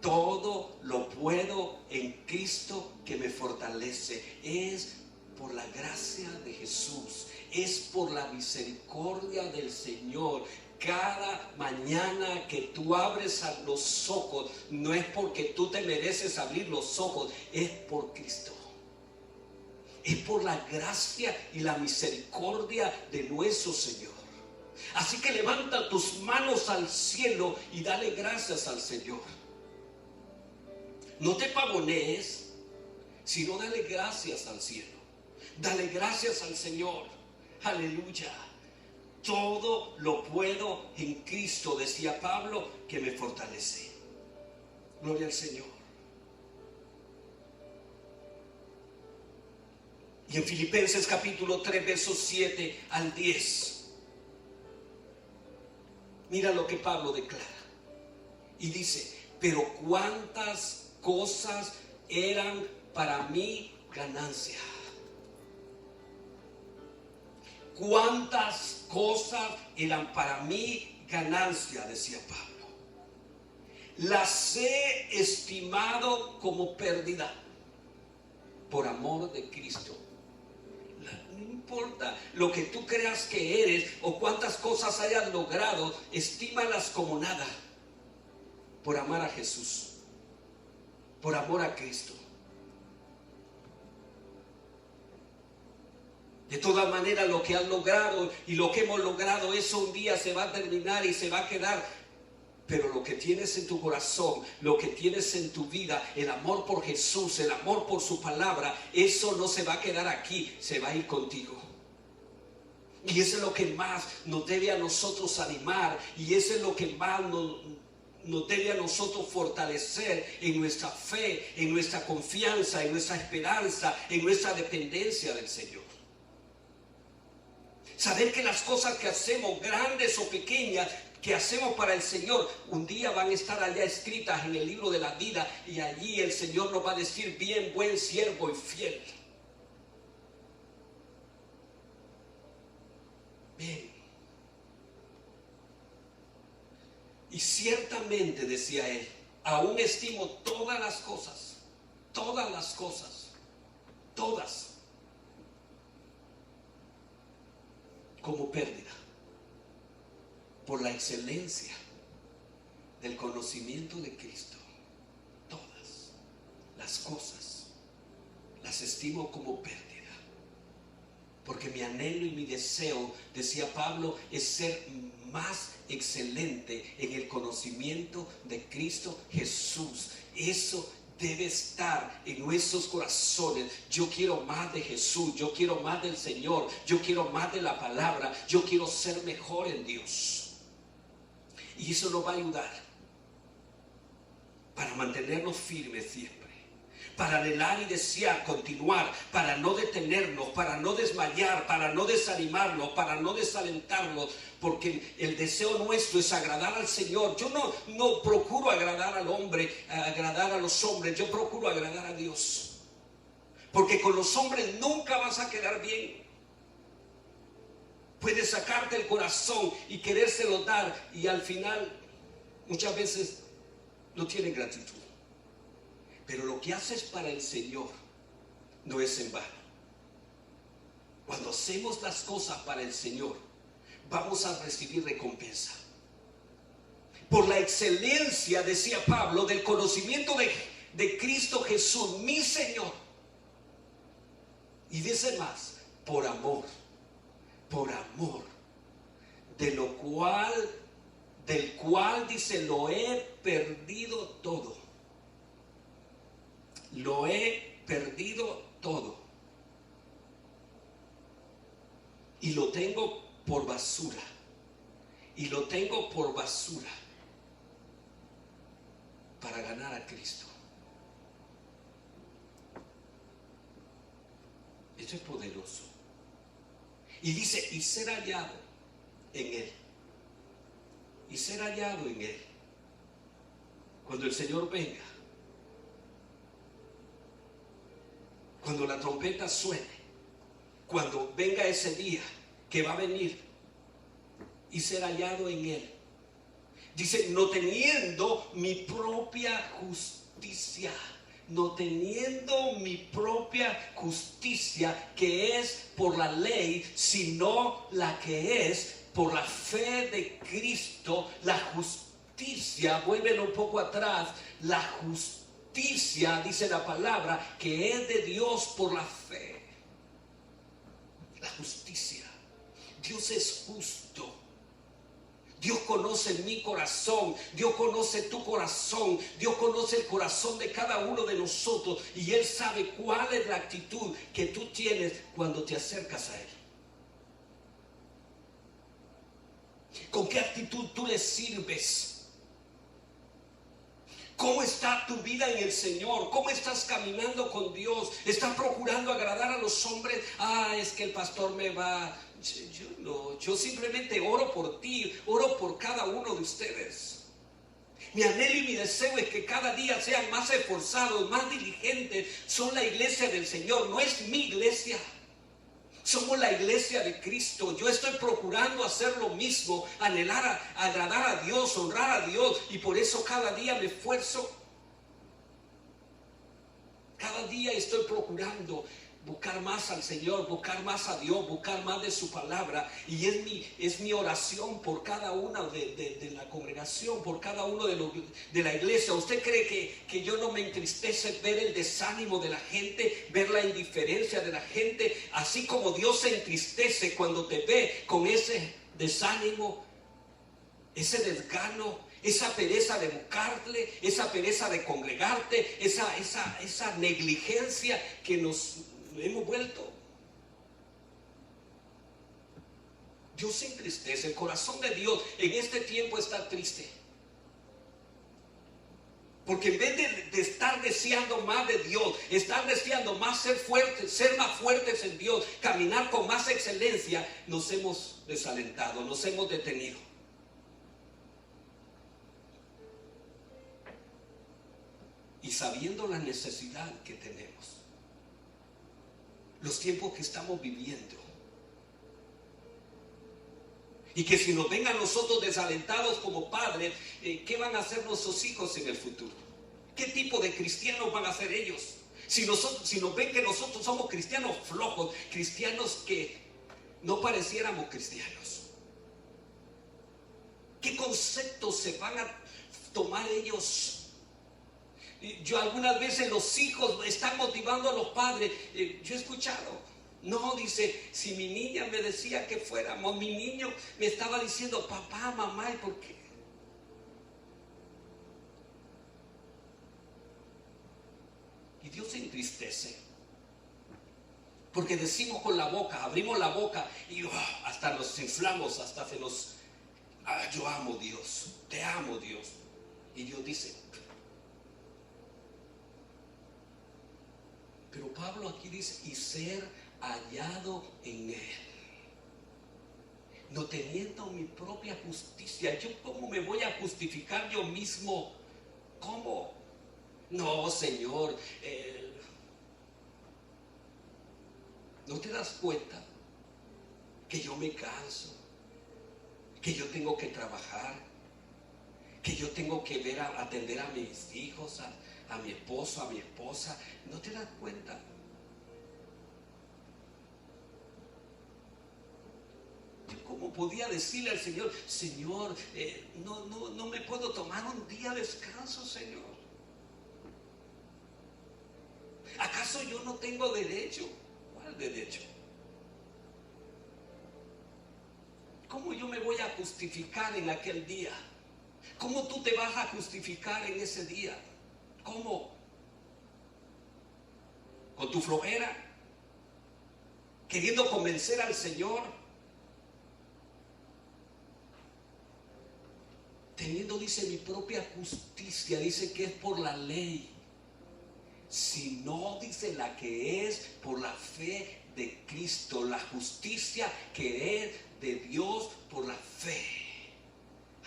A: todo lo puedo en Cristo que me fortalece. Es por la gracia de Jesús, es por la misericordia del Señor. Cada mañana que tú abres los ojos, no es porque tú te mereces abrir los ojos, es por Cristo. Es por la gracia y la misericordia de nuestro Señor. Así que levanta tus manos al cielo y dale gracias al Señor. No te pavonees, sino dale gracias al cielo. Dale gracias al Señor. Aleluya. Todo lo puedo en Cristo, decía Pablo, que me fortalece. Gloria al Señor. Y en Filipenses capítulo 3, versos 7 al 10. Mira lo que Pablo declara. Y dice: pero cuántas cosas eran para mí ganancia. Cuántas cosas eran para mí ganancia, decía Pablo. Las he estimado como pérdida por amor de Cristo. No importa lo que tú creas que eres o cuántas cosas hayas logrado, estímalas como nada por amar a Jesús, por amor a Cristo. De todas maneras, lo que has logrado y lo que hemos logrado, eso un día se va a terminar y se va a quedar. Pero lo que tienes en tu corazón, lo que tienes en tu vida, el amor por Jesús, el amor por su palabra, eso no se va a quedar aquí, se va a ir contigo. Y eso es lo que más nos debe a nosotros animar, y eso es lo que más nos debe a nosotros fortalecer en nuestra fe, en nuestra confianza, en nuestra esperanza, en nuestra dependencia del Señor. Saber que las cosas que hacemos, grandes o pequeñas, que hacemos para el Señor, un día van a estar allá escritas en el libro de la vida, y allí el Señor nos va a decir: bien, buen siervo y fiel. Bien. Y ciertamente, decía él, aún estimo todas las cosas, como pérdida, por la excelencia del conocimiento de Cristo. Todas las cosas las estimo como pérdida, porque mi anhelo y mi deseo, decía Pablo, es ser más excelente en el conocimiento de Cristo Jesús. Eso debe estar en nuestros corazones. Yo quiero más de Jesús, yo quiero más del Señor, yo quiero más de la palabra, yo quiero ser mejor en Dios. Y eso nos va a ayudar para mantenernos firmes siempre, para anhelar y desear continuar, para no detenernos, para no desmayar, para no desanimarnos, para no desalentarnos, porque el deseo nuestro es agradar al Señor. Yo no procuro agradar al hombre, agradar a los hombres, yo procuro agradar a Dios, porque con los hombres nunca vas a quedar bien. Puedes sacarte el corazón y querérselo dar, y al final muchas veces no tienen gratitud. Pero lo que haces para el Señor no es en vano. Cuando hacemos las cosas para el Señor, vamos a recibir recompensa. Por la excelencia, decía Pablo, del conocimiento de Cristo Jesús, mi Señor. Y dice más: por amor, del cual dice, lo he perdido todo. lo he perdido todo y lo tengo por basura, y lo tengo por basura para ganar a Cristo. Esto es poderoso. Y dice, y ser hallado en Él. Y ser hallado en Él. Cuando el Señor venga, cuando la trompeta suene, cuando venga ese día que va a venir, y ser hallado en Él. Dice, no teniendo mi propia justicia, no teniendo mi propia justicia que es por la ley, sino la que es por la fe de Cristo. La justicia, vuélvelo un poco atrás, la justicia, dice la palabra, que es de Dios por la fe. La justicia. Dios es justo. Dios conoce mi corazón, Dios conoce tu corazón, Dios conoce el corazón de cada uno de nosotros, y Él sabe cuál es la actitud que tú tienes cuando te acercas a Él. ¿Con qué actitud tú le sirves? ¿Cómo está tu vida en el Señor? ¿Cómo estás caminando con Dios? ¿Estás procurando agradar a los hombres? Es que el pastor me va... Yo simplemente oro por ti, oro por cada uno de ustedes. Mi anhelo y mi deseo es que cada día sean más esforzados, más diligentes. Son la iglesia del Señor, no es mi iglesia. Somos la iglesia de Cristo. Yo estoy procurando hacer lo mismo, anhelar agradar a Dios, honrar a Dios, y por eso cada día me esfuerzo. Cada día estoy procurando buscar más al Señor, buscar más a Dios, buscar más de su palabra. Y es mi oración por cada una de la congregación, por cada uno de la iglesia. ¿Usted cree que yo no me entristece ver el desánimo de la gente, ver la indiferencia de la gente? Así como Dios se entristece cuando te ve con ese desánimo, ese desgano, esa pereza de buscarle, esa pereza de congregarte, esa negligencia que nos hemos vuelto. Dios se entristece. El corazón de Dios en este tiempo está triste, porque en vez de estar deseando más de Dios, estar deseando más ser fuertes, ser más fuertes en Dios, caminar con más excelencia, nos hemos desalentado, nos hemos detenido. Y sabiendo la necesidad que tenemos, los tiempos que estamos viviendo, y que si nos ven a nosotros desalentados como padres, ¿qué van a hacer nuestros hijos en el futuro? ¿Qué tipo de cristianos van a ser ellos? Si nos ven que nosotros somos cristianos flojos, cristianos que no pareciéramos cristianos, ¿qué conceptos se van a tomar ellos? Yo algunas veces los hijos están motivando a los padres. Yo he escuchado, no, dice, si mi niña me decía que fuéramos, mi niño me estaba diciendo, papá, mamá, ¿y por qué? Y Dios se entristece, porque decimos con la boca, abrimos la boca y hasta nos inflamos, hasta se nos... yo amo Dios, te amo Dios. Y Dios dice... Pero Pablo aquí dice, y ser hallado en Él, no teniendo mi propia justicia. ¿Yo cómo me voy a justificar yo mismo? ¿Cómo? No, Señor, ¿no te das cuenta que yo me canso, que yo tengo que trabajar, que yo tengo que atender a mis hijos, a mi esposo, a mi esposa? ¿No te das cuenta? Yo cómo podía decirle al Señor, Señor, no me puedo tomar un día de descanso, Señor. ¿Acaso yo no tengo derecho? ¿Cuál derecho? ¿Cómo yo me voy a justificar en aquel día? ¿Cómo tú te vas a justificar en ese día? ¿Cómo? con tu flojera, queriendo convencer al Señor, teniendo, dice, mi propia justicia, dice que es por la ley, sino, dice, la que es por la fe de Cristo, la justicia que es de Dios por la fe.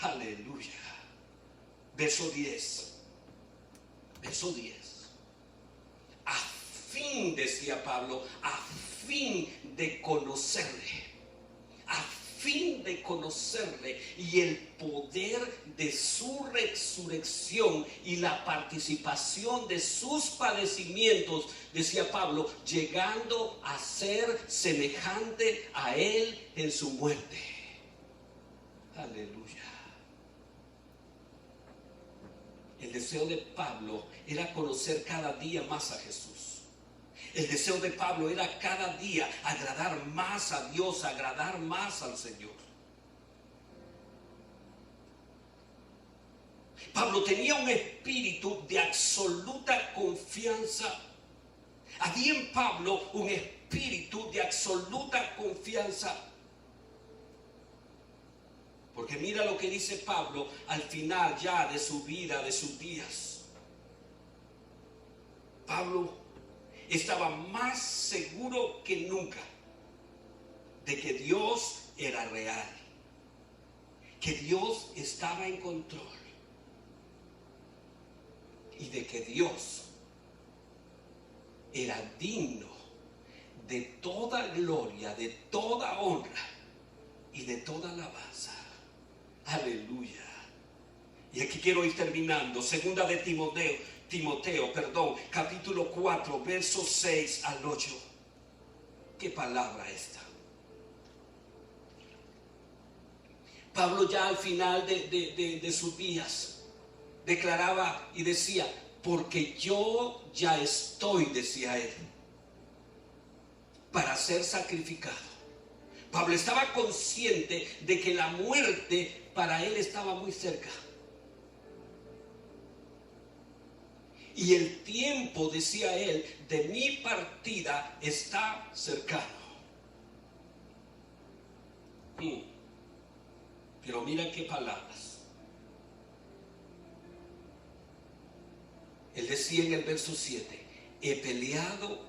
A: Aleluya. Verso 10. Verso 10. A fin, decía Pablo, a fin de conocerle. A fin de conocerle y el poder de su resurrección y la participación de sus padecimientos, decía Pablo, llegando a ser semejante a él en su muerte. Aleluya. El deseo de Pablo era conocer cada día más a Jesús. El deseo de Pablo era cada día agradar más a Dios, agradar más al Señor. Pablo tenía un espíritu de absoluta confianza. Había en Pablo un espíritu de absoluta confianza. Porque mira lo que dice Pablo al final ya de su vida, de sus días. Pablo estaba más seguro que nunca de que Dios era real, que Dios estaba en control y de que Dios era digno de toda gloria, de toda honra y de toda alabanza. Aleluya. Y aquí quiero ir terminando. Segunda de Timoteo, capítulo 4, versos 6 al 8. ¿Qué palabra esta? Pablo ya al final de sus días declaraba y decía, porque yo ya estoy, decía él, para ser sacrificado. Pablo estaba consciente de que la muerte para él estaba muy cerca. Y el tiempo, decía él, de mi partida está cercano. Pero mira qué palabras. Él decía en el verso 7, he peleado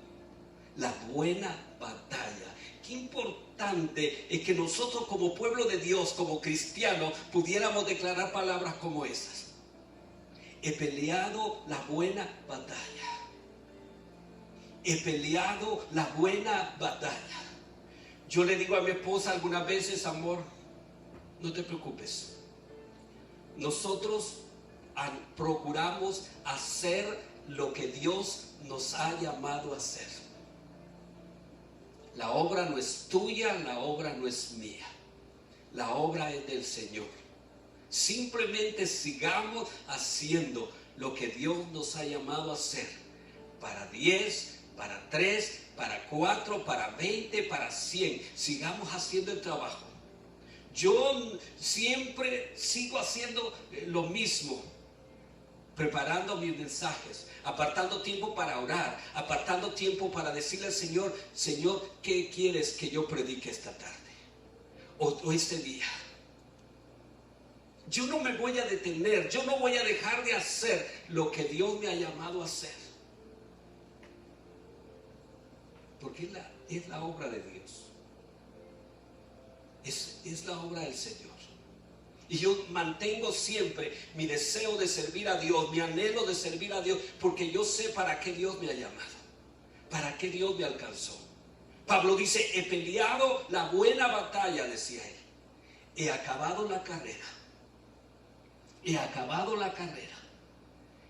A: la buena batalla. Qué importante es que nosotros como pueblo de Dios, como cristianos, pudiéramos declarar palabras como esas. He peleado la buena batalla. He peleado la buena batalla. Yo le digo a mi esposa algunas veces, amor, no te preocupes. Nosotros procuramos hacer lo que Dios nos ha llamado a hacer. La obra no es tuya, la obra no es mía. La obra es del Señor. Simplemente sigamos haciendo lo que Dios nos ha llamado a hacer. Para 10, para 3, para 4, para 20, para 100. Sigamos haciendo el trabajo. Yo siempre sigo haciendo lo mismo. Preparando mis mensajes, apartando tiempo para orar, apartando tiempo para decirle al Señor, Señor, ¿qué quieres que yo predique esta tarde? O este día. Yo no me voy a detener, yo no voy a dejar de hacer lo que Dios me ha llamado a hacer. Porque es la obra de Dios. Es la obra del Señor. Y yo mantengo siempre mi deseo de servir a Dios, mi anhelo de servir a Dios, porque yo sé para qué Dios me ha llamado, para qué Dios me alcanzó. Pablo dice, he peleado la buena batalla, decía él. He acabado la carrera. He acabado la carrera.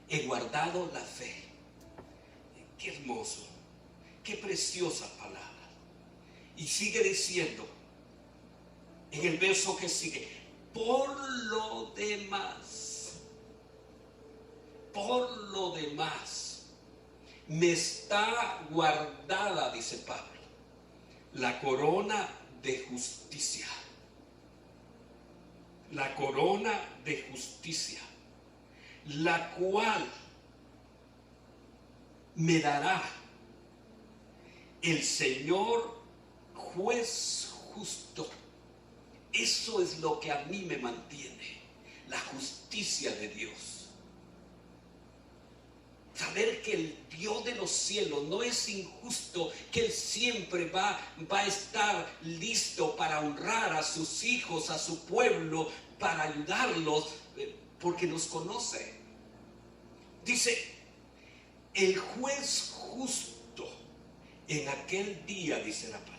A: He guardado la fe. Qué hermoso, qué preciosa palabra. Y sigue diciendo, en el verso que sigue, por lo demás, me está guardada, dice Pablo, la corona de justicia. La corona de justicia, la cual me dará el Señor juez justo. Eso es lo que a mí me mantiene, la justicia de Dios. Saber que el Dios de los cielos no es injusto, que Él siempre va a estar listo para honrar a sus hijos, a su pueblo, para ayudarlos, porque los conoce. Dice, el juez justo en aquel día, dice la palabra,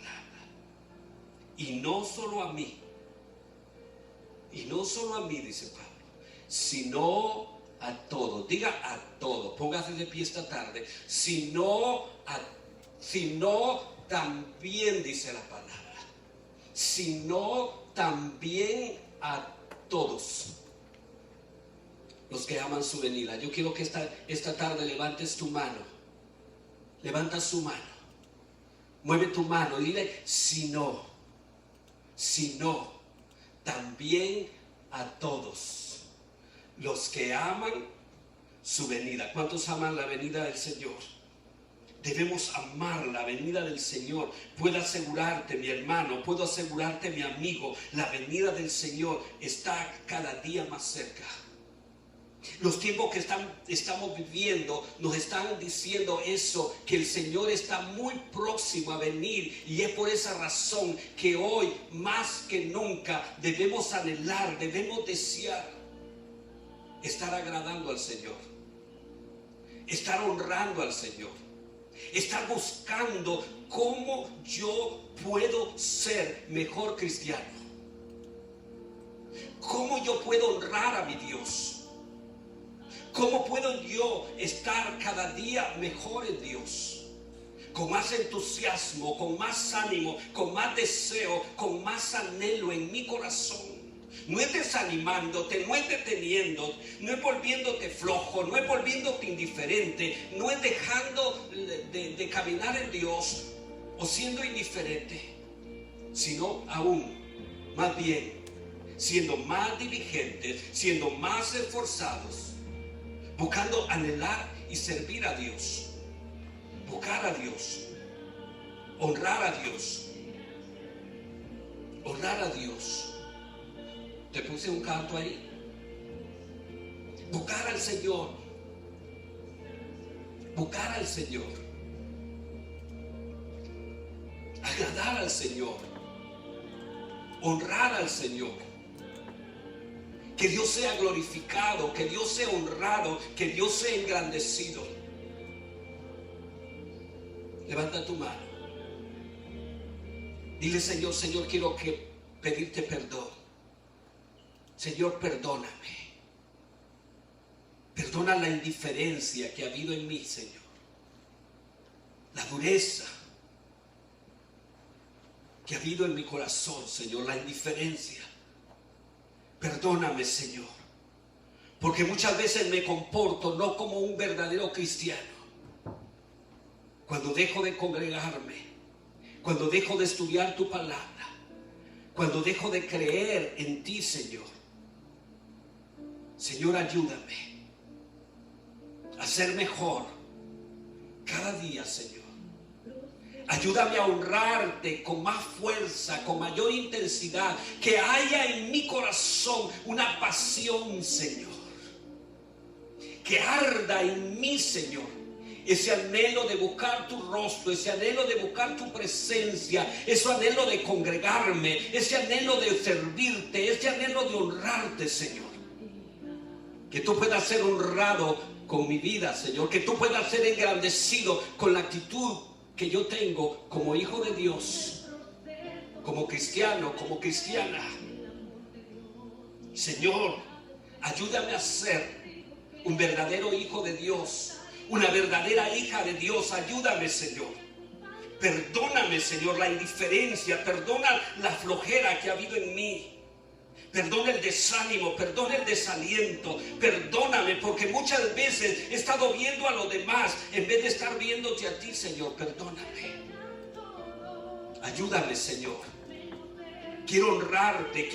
A: y no solo a mí, dice Pablo, sino a todos. Diga a todos. Póngase de pie esta tarde. Sino también, dice la palabra, sino también a todos los que aman su venida. Yo quiero que esta tarde levantes tu mano. Levanta su mano. Mueve tu mano y dile, sino también a todos los que aman su venida. ¿Cuántos aman la venida del Señor? Debemos amar la venida del Señor. Puedo asegurarte, mi hermano, puedo asegurarte, mi amigo, la venida del Señor está cada día más cerca. Los tiempos que estamos viviendo nos están diciendo eso, que el Señor está muy próximo a venir, y es por esa razón que hoy más que nunca debemos anhelar, debemos desear estar agradando al Señor, estar honrando al Señor, estar buscando cómo yo puedo ser mejor cristiano, cómo yo puedo honrar a mi Dios, cómo puedo yo estar cada día mejor en Dios, con más entusiasmo, con más ánimo, con más deseo, con más anhelo en mi corazón. No es desanimándote, no es deteniendo, no es volviéndote flojo, no es volviéndote indiferente, no es dejando de caminar en Dios o siendo indiferente, sino aún, más bien, siendo más diligentes, siendo más esforzados, buscando anhelar y servir a Dios, buscar a Dios, honrar a Dios, honrar a Dios. Te puse un canto ahí. Buscar al Señor. Buscar al Señor. Agradar al Señor. Honrar al Señor. Que Dios sea glorificado, que Dios sea honrado, que Dios sea engrandecido. Levanta tu mano. Dile, Señor, quiero pedirte perdón. Señor, perdóname. Perdona la indiferencia que ha habido en mí, Señor. La dureza que ha habido en mi corazón, Señor. La indiferencia. Perdóname, Señor. Porque muchas veces me comporto no como un verdadero cristiano. Cuando dejo de congregarme. Cuando dejo de estudiar tu palabra. Cuando dejo de creer en ti, Señor. Señor, ayúdame a ser mejor cada día, Señor. Ayúdame a honrarte con más fuerza, con mayor intensidad. Que haya en mi corazón una pasión, Señor. Que arda en mí, Señor, ese anhelo de buscar tu rostro, ese anhelo de buscar tu presencia, ese anhelo de congregarme, ese anhelo de servirte, ese anhelo de honrarte, Señor. Que tú puedas ser honrado con mi vida, Señor. Que tú puedas ser engrandecido con la actitud que yo tengo como hijo de Dios, como cristiano, como cristiana. Señor, ayúdame a ser un verdadero hijo de Dios, una verdadera hija de Dios. Ayúdame, Señor. Perdóname, Señor, la indiferencia. Perdona la flojera que ha habido en mí. Perdona el desánimo, perdona el desaliento. Perdóname porque muchas veces he estado viendo a los demás en vez de estar viéndote a ti, Señor. Perdóname. Ayúdame, Señor. Quiero honrarte,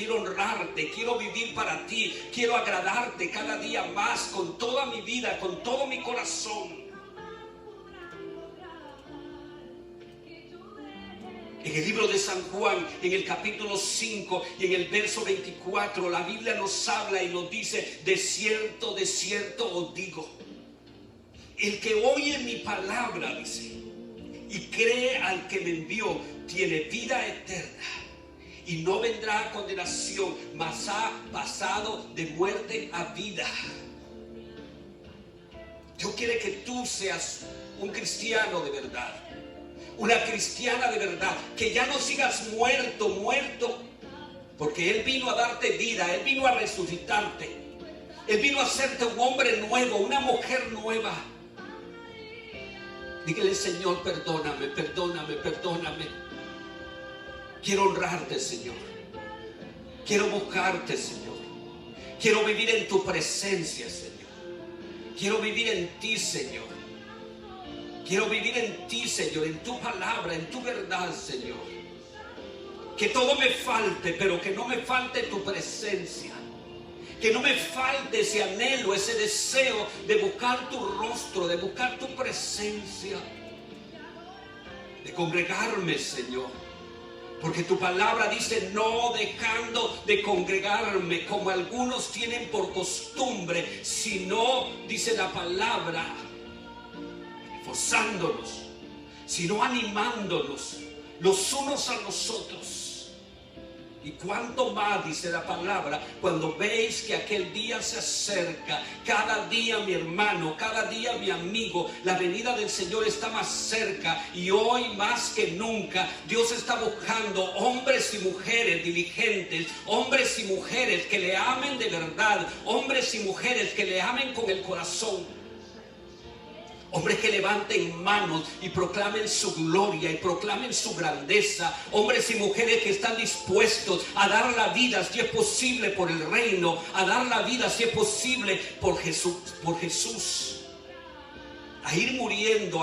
A: quiero vivir para ti. Quiero agradarte cada día más con toda mi vida, con todo mi corazón. En el libro de San Juan, en el capítulo 5 y en el verso 24, la Biblia nos habla y nos dice: de cierto os digo, el que oye mi palabra, dice, y cree al que me envió, tiene vida eterna y no vendrá a condenación, mas ha pasado de muerte a vida. Dios quiere que tú seas un cristiano de verdad, una cristiana de verdad, que ya no sigas muerto, porque Él vino a darte vida, Él vino a resucitarte, Él vino a hacerte un hombre nuevo, una mujer nueva. Dígale: Señor, perdóname. Quiero honrarte, Señor. Quiero buscarte, Señor. Quiero vivir en tu presencia, Señor. Quiero vivir en ti, Señor. Quiero vivir en ti, Señor, en tu palabra, en tu verdad, Señor. Que todo me falte, pero que no me falte tu presencia. Que no me falte ese anhelo, ese deseo de buscar tu rostro, de buscar tu presencia, de congregarme, Señor. Porque tu palabra dice: no dejando de congregarme como algunos tienen por costumbre, sino, dice la palabra, esforzándonos, sino animándonos los unos a los otros. Y cuánto más, dice la palabra, cuando veis que aquel día se acerca. Cada día, mi hermano, cada día, mi amigo, la venida del Señor está más cerca. Y hoy más que nunca Dios está buscando hombres y mujeres diligentes, hombres y mujeres que le amen de verdad, hombres y mujeres que le amen con el corazón. Hombres que levanten manos y proclamen su gloria y proclamen su grandeza. Hombres y mujeres que están dispuestos a dar la vida, si es posible, por el reino. A dar la vida, si es posible, por Jesús. A ir muriendo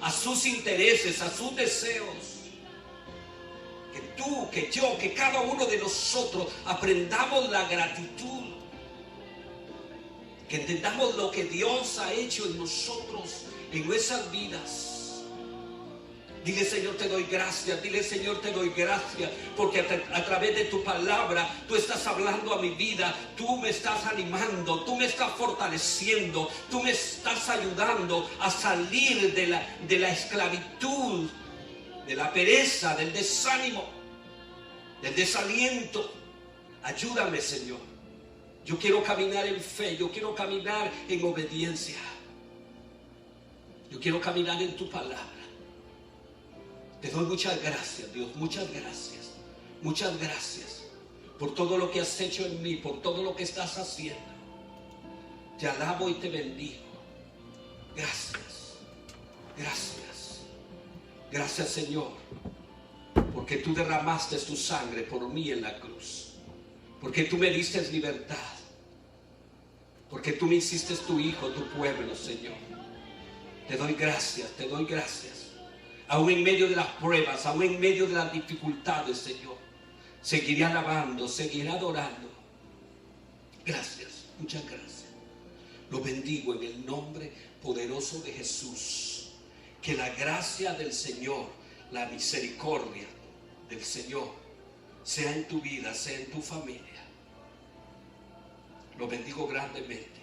A: a sus intereses, a sus deseos. Que tú, que yo, que cada uno de nosotros aprendamos la gratitud. Que entendamos lo que Dios ha hecho en nosotros, en nuestras vidas. Dile: Señor, te doy gracias. Dile: Señor, te doy gracias, porque a través de tu palabra tú estás hablando a mi vida. Tú me estás animando, tú me estás fortaleciendo, tú me estás ayudando a salir de la esclavitud, de la pereza, del desánimo, del desaliento. Ayúdame, Señor. Yo quiero caminar en fe, yo quiero caminar en obediencia. Yo quiero caminar en tu palabra. Te doy muchas gracias, Dios, muchas gracias. Muchas gracias por todo lo que has hecho en mí, por todo lo que estás haciendo. Te alabo y te bendigo. Gracias, gracias. Gracias, Señor, porque tú derramaste tu sangre por mí en la cruz. Porque tú me diste libertad. Porque tú me hiciste tu hijo, tu pueblo, Señor. Te doy gracias, te doy gracias. Aún en medio de las pruebas, aún en medio de las dificultades, Señor, seguiré alabando, seguiré adorando. Gracias, muchas gracias. Lo bendigo en el nombre poderoso de Jesús. Que la gracia del Señor, la misericordia del Señor, sea en tu vida, sea en tu familia. Lo bendigo grandemente.